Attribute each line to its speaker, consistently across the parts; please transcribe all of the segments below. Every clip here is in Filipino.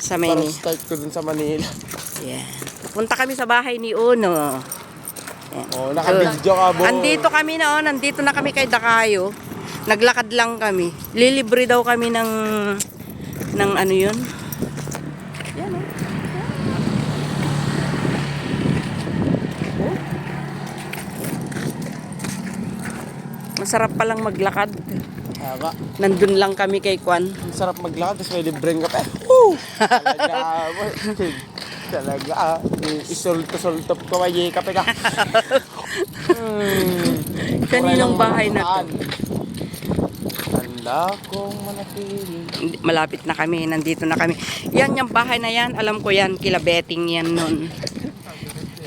Speaker 1: Sa
Speaker 2: Para
Speaker 1: Manila.
Speaker 2: start ko dun sa Manila.
Speaker 1: Yan. Punta kami sa bahay ni Uno. Yan.
Speaker 2: Oh, naka-video ka, bo.
Speaker 1: Andito kami na, nandito na kami kay Dakayo. Naglakad lang kami. Lilibre daw kami ng ano yun. Yan, oh. Masarap palang maglakad.
Speaker 2: Haba.
Speaker 1: Nandun lang kami kay Kwan.
Speaker 2: Ang sarap maglakad, tapos may libreng kape. Woo! Talaga, talaga, isulto-sultop ko, may kape ka.
Speaker 1: Kaninong bahay na to?
Speaker 2: Tanda kong manatili.
Speaker 1: Malapit na kami, nandito na kami. Yan, yung bahay na yan, alam ko yan, kila Betting yan nun.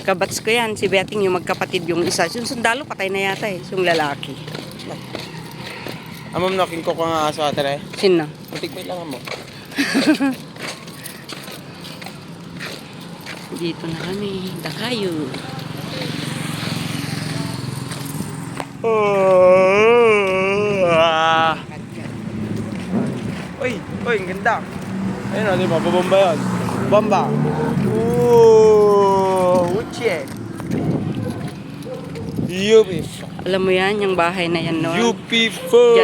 Speaker 1: Kabats ko yan, si Betting yung magkapatid yung isa. Yung sundalo, patay na yata eh, yung lalaki.
Speaker 2: Amam, naking ko nga aso ate eh.
Speaker 1: Sino?
Speaker 2: Matigpay lang mo.
Speaker 1: Dito na kami, Dakayo.
Speaker 2: Uy, ang ganda. Ayun o, di ba? Babomba yun. Bomba. Ooh, uche. Yupi.
Speaker 1: Alam mo yan, yung bahay na yan noon.
Speaker 2: Yupi food.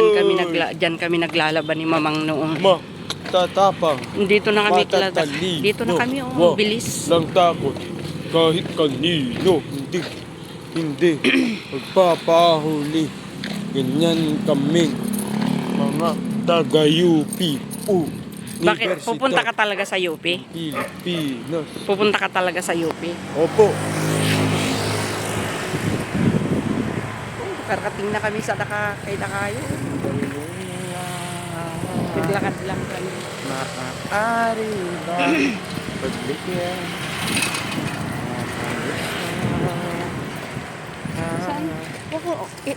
Speaker 1: Diyan kami naglalaban ni Mamang noong.
Speaker 2: Ma, tatapang.
Speaker 1: Dito na kami
Speaker 2: Matatali.
Speaker 1: Dito na kami,
Speaker 2: Wa,
Speaker 1: bilis.
Speaker 2: lang takot. Kahit kanino. Hindi. Magpapahuli. Ganyan kami. Mga taga-Yupi.
Speaker 1: Bakit? Pupunta ka talaga sa UP?
Speaker 2: Pilipinas.
Speaker 1: Pupunta ka talaga sa UP?
Speaker 2: Opo.
Speaker 1: Karkating na kami sa kay Dakayo. Naglakad lang kami.
Speaker 2: Maaari ba pagbigyan?
Speaker 1: Saan?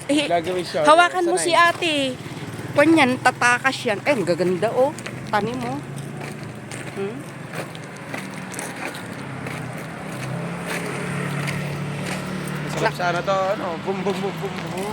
Speaker 2: Gagawin siya.
Speaker 1: Hawakan mo si ate. Panyan, tatakas yan. Ay, ang gaganda oh. Tanim mo.
Speaker 2: Masarap sana to, ano? Bum bum bum bum bum.